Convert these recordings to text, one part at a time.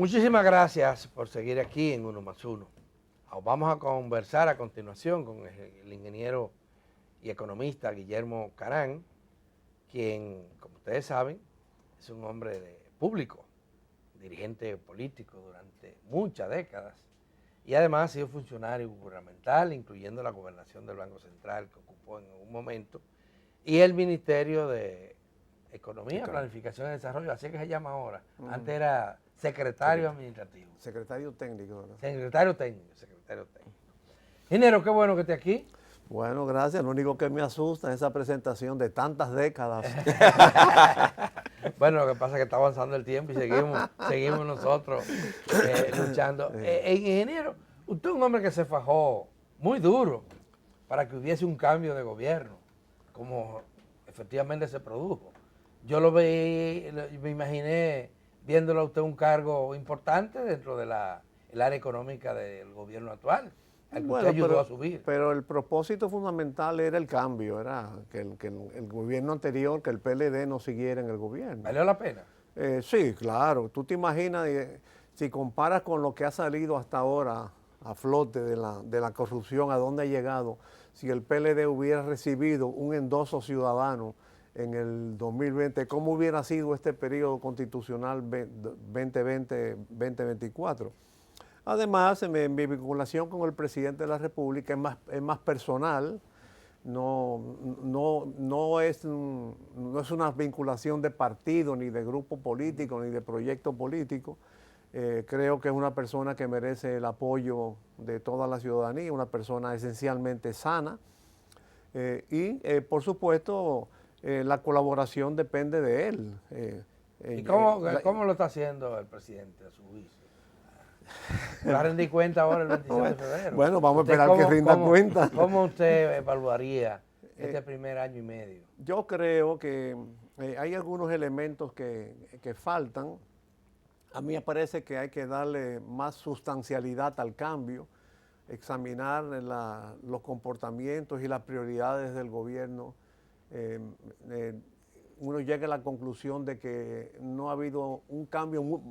Muchísimas gracias por seguir aquí en Uno más Uno. Vamos a conversar a continuación con el ingeniero y economista Guillermo Carán, quien, como ustedes saben, es un hombre público, dirigente político durante muchas décadas y además ha sido funcionario gubernamental, incluyendo la gobernación del Banco Central que ocupó en un momento y el Ministerio de Economía, Planificación y Desarrollo, así que se llama ahora. Antes era secretario administrativo. Secretario técnico, ¿verdad? Secretario técnico. Ingeniero, qué bueno que esté aquí. Bueno, gracias. Lo único que me asusta es esa presentación de tantas décadas. Bueno, lo que pasa es que está avanzando el tiempo y seguimos nosotros luchando. Ingeniero, usted es un hombre que se fajó muy duro para que hubiese un cambio de gobierno, como efectivamente se produjo. Yo lo veí, me imaginé viéndolo a usted un cargo importante dentro de el área económica del gobierno actual, al que usted ayudó a subir. Pero el propósito fundamental era el cambio, era que el gobierno anterior, que el PLD no siguiera en el gobierno. ¿Valió la pena? Sí, claro. Tú te imaginas, si comparas con lo que ha salido hasta ahora a flote de la corrupción, a dónde ha llegado, si el PLD hubiera recibido un endoso ciudadano en el 2020, ¿cómo hubiera sido este periodo constitucional 2020-2024? Además, mi vinculación con el presidente de la República es más personal, no es una vinculación de partido, ni de grupo político, ni de proyecto político. Creo que es una persona que merece el apoyo de toda la ciudadanía, una persona esencialmente sana por supuesto, la colaboración depende de él. ¿Y cómo lo está haciendo el presidente a su juicio? ¿Va a rendir cuenta ahora el 26 de febrero? Bueno, vamos a esperar que rinda cuenta. ¿Cómo usted evaluaría este primer año y medio? Yo creo que hay algunos elementos que faltan. A mí me parece que hay que darle más sustancialidad al cambio, examinar los comportamientos y las prioridades del gobierno. Uno llega a la conclusión de que no ha habido un cambio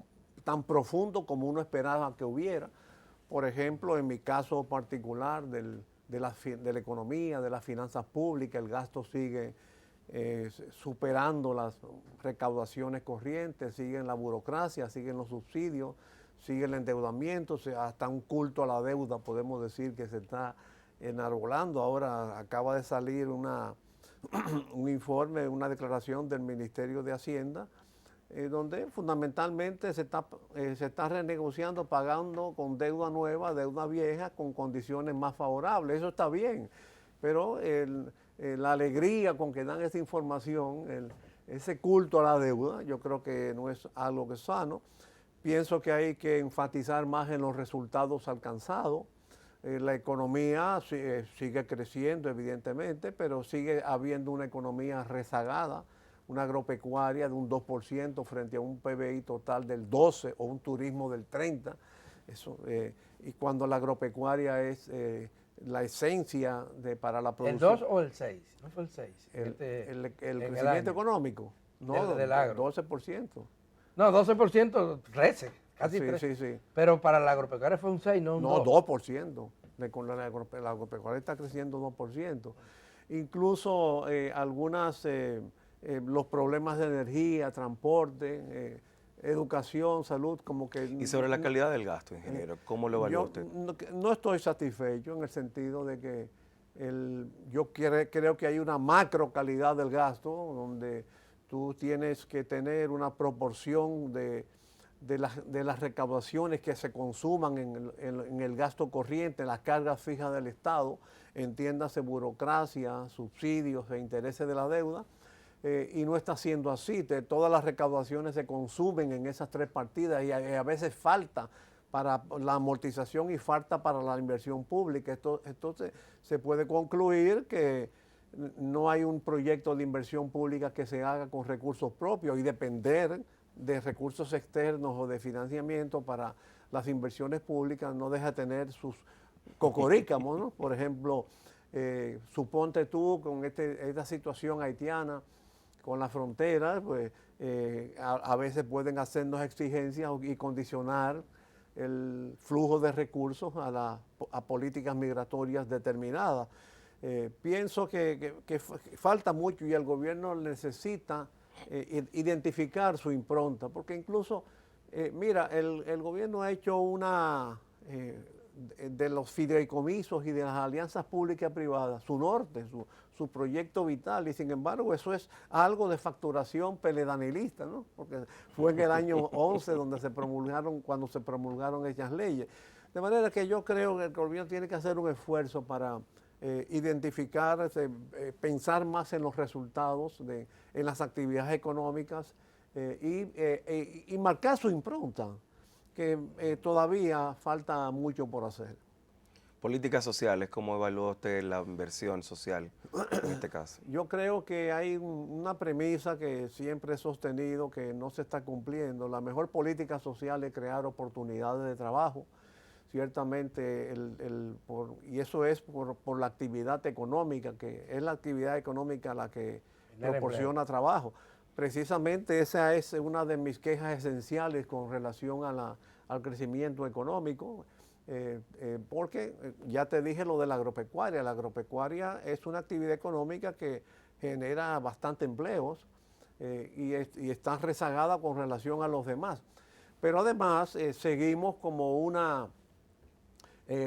tan profundo como uno esperaba que hubiera. Por ejemplo, en mi caso particular de la economía, de las finanzas públicas, el gasto sigue superando las recaudaciones corrientes, sigue la burocracia, siguen los subsidios, sigue el endeudamiento, hasta un culto a la deuda podemos decir que se está enarbolando. Ahora acaba de salir un informe, una declaración del Ministerio de Hacienda, donde fundamentalmente se está renegociando, pagando con deuda nueva, deuda vieja, con condiciones más favorables. Eso está bien, pero la alegría con que dan esa información, ese culto a la deuda, yo creo que no es algo que es sano. Pienso que hay que enfatizar más en los resultados alcanzados. La economía sigue creciendo, evidentemente, pero sigue habiendo una economía rezagada, una agropecuaria de un 2% frente a un PBI total del 12% o un turismo del 30%. Y cuando la agropecuaria es la esencia para la producción. ¿El 2 o el 6? ¿No fue el 6? El crecimiento económico. No, del agro. 12%. No, 12%, 13%, casi sí, 13%. Sí, sí. Pero para la agropecuaria fue un 6, no un 2. 2%. La agropecuaria está creciendo 2%. Incluso los problemas de energía, transporte, educación, salud, como que... Y sobre la calidad del gasto, ingeniero, ¿cómo lo evalúa usted? No estoy satisfecho en el sentido de que creo que hay una macro calidad del gasto, donde tú tienes que tener una proporción de las recaudaciones que se consuman en el gasto corriente, en las cargas fijas del Estado, entiéndase burocracia, subsidios e intereses de la deuda, y no está siendo así. Todas las recaudaciones se consumen en esas tres partidas y a veces falta para la amortización y falta para la inversión pública. Entonces se puede concluir que no hay un proyecto de inversión pública que se haga con recursos propios y depender de recursos externos o de financiamiento para las inversiones públicas no deja de tener sus cocorícamos, ¿no? Por ejemplo, suponte tú con esta situación haitiana, con la frontera, pues a veces pueden hacernos exigencias y condicionar el flujo de recursos a políticas migratorias determinadas. Pienso que falta mucho y el gobierno necesita identificar su impronta, porque incluso, mira, el gobierno ha hecho de los fideicomisos y de las alianzas públicas y privadas, su norte, su proyecto vital, y sin embargo eso es algo de facturación peledanilista, ¿no? Porque fue en el año 11 cuando se promulgaron esas leyes. De manera que yo creo que el gobierno tiene que hacer un esfuerzo para identificar, pensar más en los resultados, en las actividades económicas y marcar su impronta, que todavía falta mucho por hacer. Políticas sociales, ¿cómo evalúa usted la inversión social en este caso? Yo creo que hay una premisa que siempre he sostenido que no se está cumpliendo. La mejor política social es crear oportunidades de trabajo. Ciertamente, y eso es por la actividad económica, que es la actividad económica la que proporciona trabajo. Precisamente esa es una de mis quejas esenciales con relación al crecimiento económico, porque ya te dije lo de la agropecuaria. La agropecuaria es una actividad económica que genera bastante empleos y está rezagada con relación a los demás. Pero además seguimos como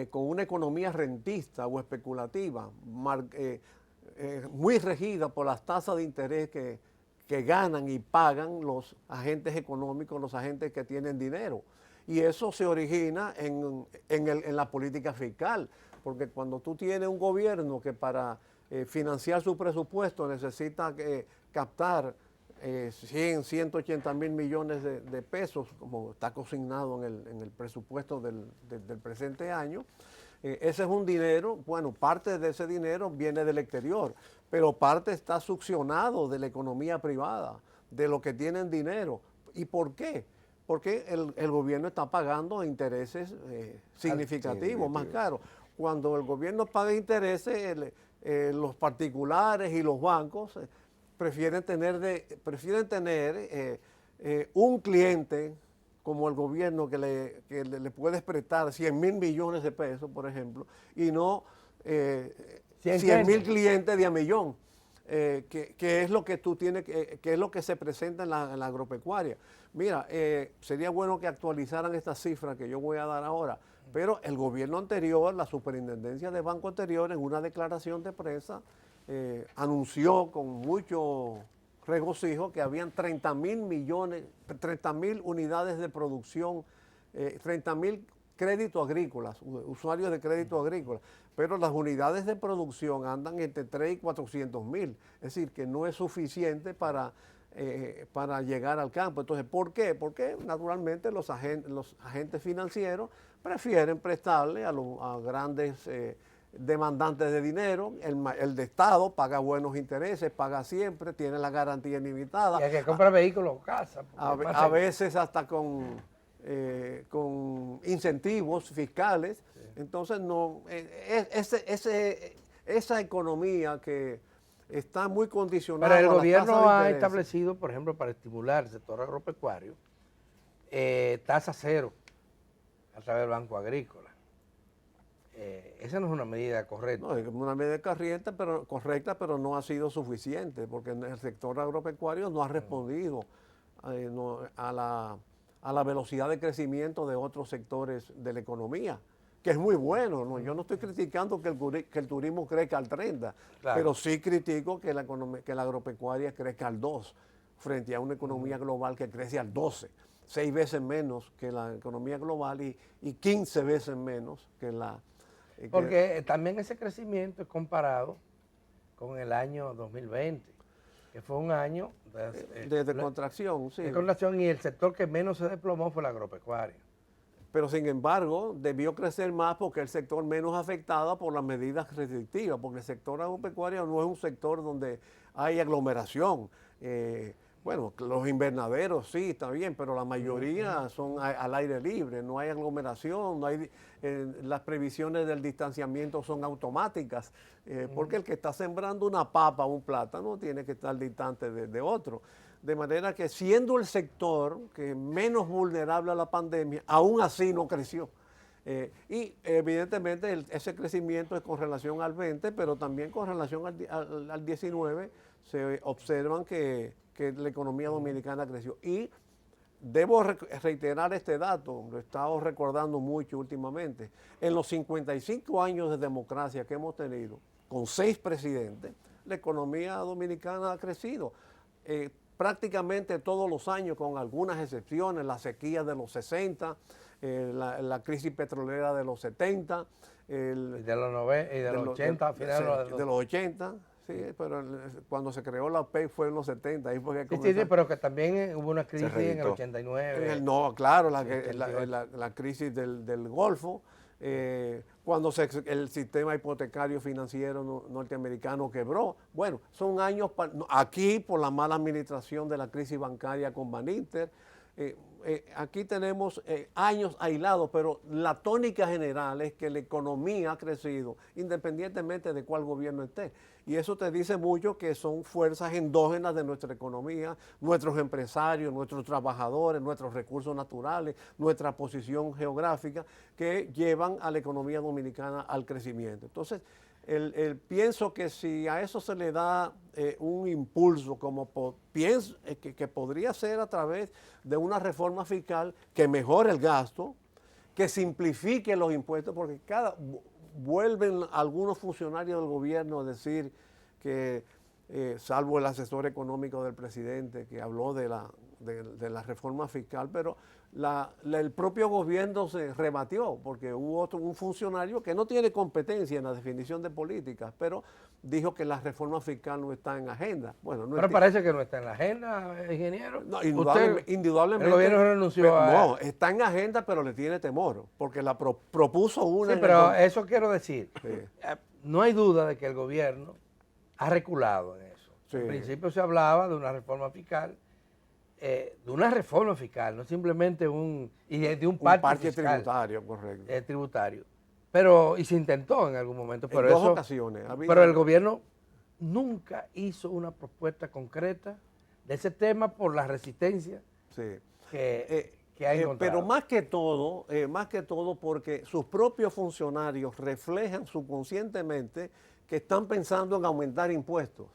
con una economía rentista o especulativa, muy regida por las tasas de interés que ganan y pagan los agentes económicos, los agentes que tienen dinero. Y eso se origina en la política fiscal, porque cuando tú tienes un gobierno que para financiar su presupuesto necesita captar 180 mil millones de pesos, como está consignado en el presupuesto del presente año, ese es un dinero, bueno, parte de ese dinero viene del exterior, pero parte está succionado de la economía privada, de los que tienen dinero. ¿Y por qué? Porque el gobierno está pagando intereses significativos, más caros. Cuando el gobierno paga intereses, los particulares y los bancos prefieren tener un cliente como el gobierno que le puedes prestar 100 mil millones de pesos, por ejemplo, y no 100 mil clientes de a millón, que es lo que tú tienes, que es lo que se presenta en la agropecuaria. Mira, sería bueno que actualizaran estas cifras que yo voy a dar ahora, pero el gobierno anterior, la superintendencia de banco anterior, en una declaración de prensa, anunció con mucho regocijo que habían 30.000 unidades de producción, 30.000 créditos agrícolas, usuarios de crédito agrícola, pero las unidades de producción andan entre 3 y 400.000, es decir, que no es suficiente para llegar al campo. Entonces, ¿por qué? Porque naturalmente los agentes financieros prefieren prestarle a grandes demandantes de dinero. El de Estado paga buenos intereses, paga siempre, tiene la garantía ilimitada. Y el que compra vehículos o casa. A veces hasta con incentivos fiscales. Sí. Entonces, esa economía que está muy condicionada. Pero el gobierno ha establecido, por ejemplo, para estimular el sector agropecuario, tasa cero a través del Banco Agrícola. Esa no es una medida correcta. No, es una medida correcta, pero no ha sido suficiente, porque el sector agropecuario no ha respondido a la velocidad de crecimiento de otros sectores de la economía, que es muy bueno, ¿no? Yo no estoy criticando que el turismo crezca al 30, claro, pero sí critico que la agropecuaria crezca al 2, frente a una economía global que crece al 12, 6 veces menos que la economía global y 15 veces menos que la... Porque también ese crecimiento es comparado con el año 2020, que fue un año de contracción, sí. De contracción, y el sector que menos se desplomó fue la agropecuaria. Pero sin embargo, debió crecer más porque es el sector menos afectado por las medidas restrictivas, porque el sector agropecuario no es un sector donde hay aglomeración. Bueno, los invernaderos sí, está bien, pero la mayoría son al aire libre, no hay aglomeración, no hay, las previsiones del distanciamiento son automáticas, porque el que está sembrando una papa o un plátano tiene que estar distante de otro. De manera que siendo el sector que menos vulnerable a la pandemia, aún así no creció. Y evidentemente ese crecimiento es con relación al 20, pero también con relación al 19 se observan que la economía dominicana creció. Y debo reiterar este dato, lo he estado recordando mucho últimamente. En los 55 años de democracia que hemos tenido, con 6 presidentes, la economía dominicana ha crecido. Prácticamente todos los años, con algunas excepciones, la sequía de los 60, la crisis petrolera de los 70, de los 90 y de los 80, al final de los 80. Sí, pero cuando se creó la OPEC fue en los 70. Ahí fue que sí, pero que también hubo una crisis en el 89. No, claro, la crisis del Golfo, cuando el sistema hipotecario financiero norteamericano quebró. Bueno, son años, aquí por la mala administración de la crisis bancaria con Baninter, aquí tenemos años aislados, pero la tónica general es que la economía ha crecido independientemente de cuál gobierno esté. Y eso te dice mucho que son fuerzas endógenas de nuestra economía, nuestros empresarios, nuestros trabajadores, nuestros recursos naturales, nuestra posición geográfica, que llevan a la economía dominicana al crecimiento. Entonces, pienso que si a eso se le da un impulso, como pienso que podría ser a través de una reforma fiscal que mejore el gasto, que simplifique los impuestos, porque vuelven algunos funcionarios del gobierno a decir que, salvo el asesor económico del presidente que habló de la reforma fiscal, pero el propio gobierno se rebatió porque hubo un funcionario que no tiene competencia en la definición de políticas, pero dijo que la reforma fiscal no está en agenda. Bueno, pero parece que no está en la agenda, ingeniero. No, indudablemente. El gobierno renunció a... No, está en agenda, pero le tiene temor, porque la propuso una... Sí, pero eso quiero decir. Sí. No hay duda de que el gobierno ha reculado en eso. Sí. Al principio se hablaba de una reforma fiscal, no simplemente de un parche fiscal, tributario, correcto. Tributario. Pero, y se intentó en algún momento. Pero en dos ocasiones. Pero el gobierno nunca hizo una propuesta concreta de ese tema por la resistencia que ha encontrado. Pero más que todo porque sus propios funcionarios reflejan subconscientemente que están pensando en aumentar impuestos.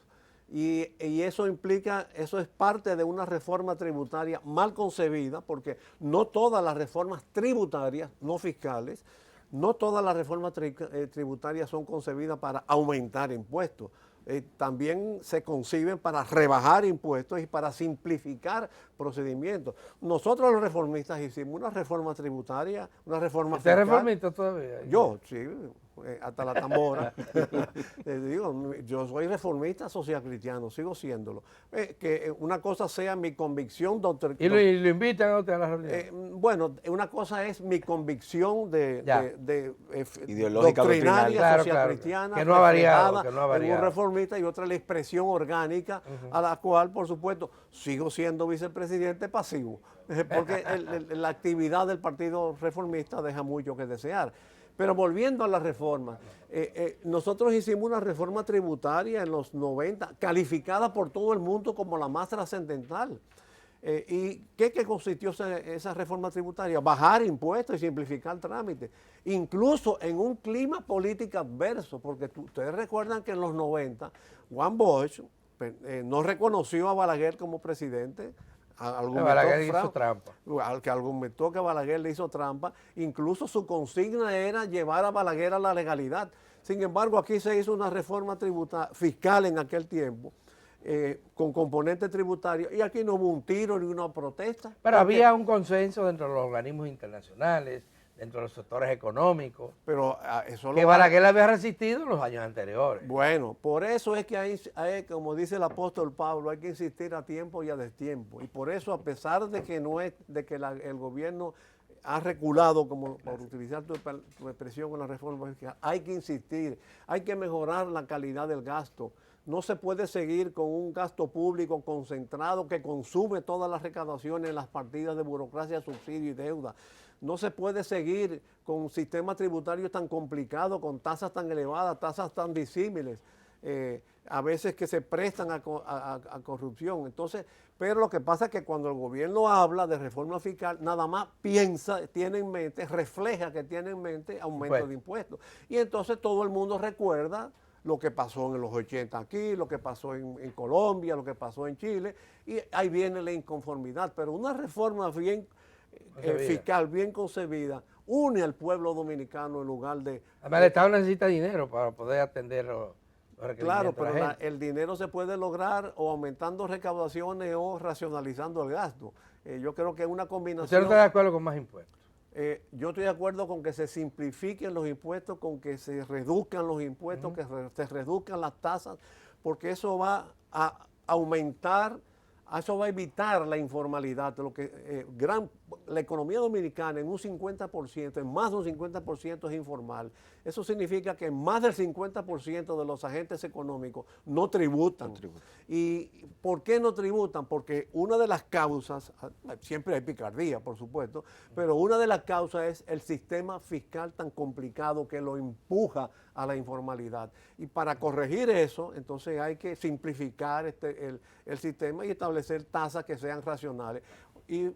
Y eso es parte de una reforma tributaria mal concebida, porque no todas las reformas tributarias, no fiscales, no todas las reformas tributarias son concebidas para aumentar impuestos. También se conciben para rebajar impuestos y para simplificar procedimientos. Nosotros los reformistas hicimos una reforma tributaria, una reforma fiscal. ¿Usted es reformista todavía? Yo, sí, hasta la tambora. Digo, yo soy reformista social cristiano, sigo siéndolo. Que una cosa sea mi convicción doctrinal. ¿Y lo invitan a usted a la reunión? Bueno, una cosa es mi convicción ideológica, doctrinaria, social cristiana, que no ha variado, en un reformista, y otra la expresión orgánica, a la cual, por supuesto, sigo siendo vicepresidente pasivo, porque la actividad del Partido Reformista deja mucho que desear. Pero volviendo a la reforma, nosotros hicimos una reforma tributaria en los 90, calificada por todo el mundo como la más trascendental. ¿Y qué consistió esa reforma tributaria? Bajar impuestos y simplificar trámites, incluso en un clima político adverso, porque ustedes recuerdan que en los 90, Juan Bosch no reconoció a Balaguer como presidente. Balaguer hizo trampa. Al que argumentó que Balaguer le hizo trampa, incluso su consigna era llevar a Balaguer a la legalidad. Sin embargo, aquí se hizo una reforma fiscal en aquel tiempo, con componente tributario, y aquí no hubo un tiro ni una protesta. Pero había un consenso dentro de los organismos internacionales, dentro de los sectores económicos, pero que Balaguer había resistido en los años anteriores. Bueno, por eso es que hay, como dice el apóstol Pablo, hay que insistir a tiempo y a destiempo. Y por eso, a pesar de que el gobierno ha reculado, como por utilizar tu expresión con la reforma fiscal. Hay que insistir, hay que mejorar la calidad del gasto. No se puede seguir con un gasto público concentrado que consume todas las recaudaciones en las partidas de burocracia, subsidio y deuda. No se puede seguir con un sistema tributario tan complicado, con tasas tan elevadas, tasas tan disímiles, a veces que se prestan a corrupción. Entonces, pero lo que pasa es que cuando el gobierno habla de reforma fiscal, nada más piensa, tiene en mente, refleja que tiene en mente aumento de impuestos. Y entonces todo el mundo recuerda lo que pasó en los 80 aquí, lo que pasó en Colombia, lo que pasó en Chile, y ahí viene la inconformidad. Pero una reforma bien fiscal, bien concebida, une al pueblo dominicano en lugar de... Además, el Estado necesita dinero para poder atender los requerimientos. Claro, pero el dinero se puede lograr o aumentando recaudaciones o racionalizando el gasto. Yo creo que es una combinación... ¿Usted no está de acuerdo con más impuestos? Yo estoy de acuerdo con que se simplifiquen los impuestos, con que se reduzcan los impuestos, que se reduzcan las tasas, porque eso va a aumentar, eso va a evitar la informalidad. La economía dominicana en un 50%, en más de un 50% es informal. Eso significa que más del 50% de los agentes económicos no tributan. ¿Y por qué no tributan? Porque una de las causas, siempre hay picardía, por supuesto, pero una de las causas es el sistema fiscal tan complicado que lo empuja a la informalidad. Y para corregir eso, entonces hay que simplificar el sistema y establecer tasas que sean racionales. Y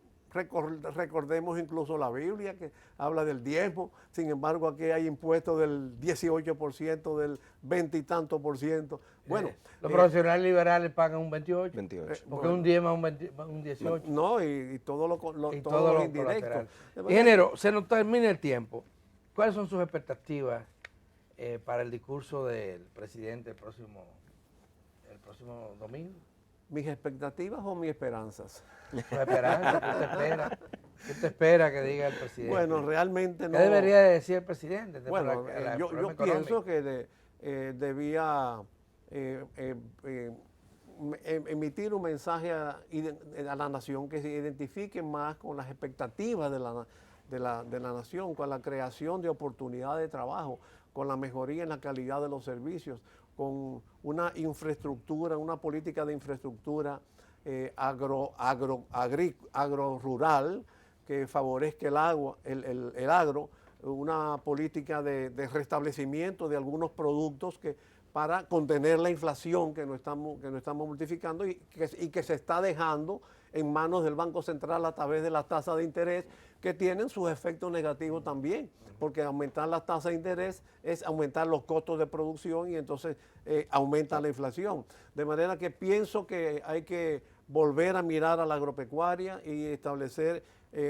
recordemos incluso la Biblia que habla del diezmo, sin embargo aquí hay impuestos del 18%, del 20 y tanto por ciento. Bueno, los profesionales liberales pagan un 28%, 28. porque un diezmo es un 18%. No, y todo lo indirecto. Ingeniero, se nos termina el tiempo. ¿Cuáles son sus expectativas para el discurso del presidente el próximo domingo? ¿Mis expectativas o mis esperanzas? Sus esperanzas, ¿qué usted espera? ¿Qué usted espera que diga el presidente? Bueno, realmente no. ¿Qué debería decir el presidente? Bueno, yo pienso que debía emitir un mensaje a la nación que se identifique más con las expectativas de la nación, con la creación de oportunidades de trabajo, con la mejoría en la calidad de los servicios, con una infraestructura, una política de infraestructura agro-rural que favorezca el agro, una política de restablecimiento de algunos productos para contener la inflación que nos estamos multiplicando y que se está dejando en manos del Banco Central a través de las tasas de interés, que tienen sus efectos negativos también, porque aumentar las tasas de interés es aumentar los costos de producción y entonces aumenta la inflación. De manera que pienso que hay que volver a mirar a la agropecuaria y establecer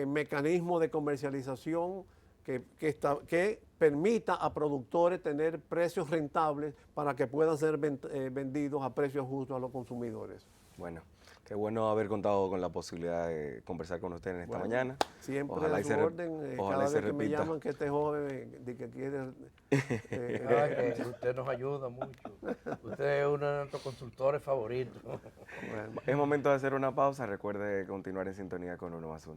mecanismos de comercialización que permita a productores tener precios rentables para que puedan ser vendidos a precios justos a los consumidores. Bueno, qué bueno haber contado con la posibilidad de conversar con ustedes en esta mañana. Siempre a su orden, cada vez que me llaman que este joven de que quiere... usted nos ayuda mucho. Usted es uno de nuestros consultores favoritos. Bueno, es momento de hacer una pausa. Recuerde continuar en sintonía con 1+1.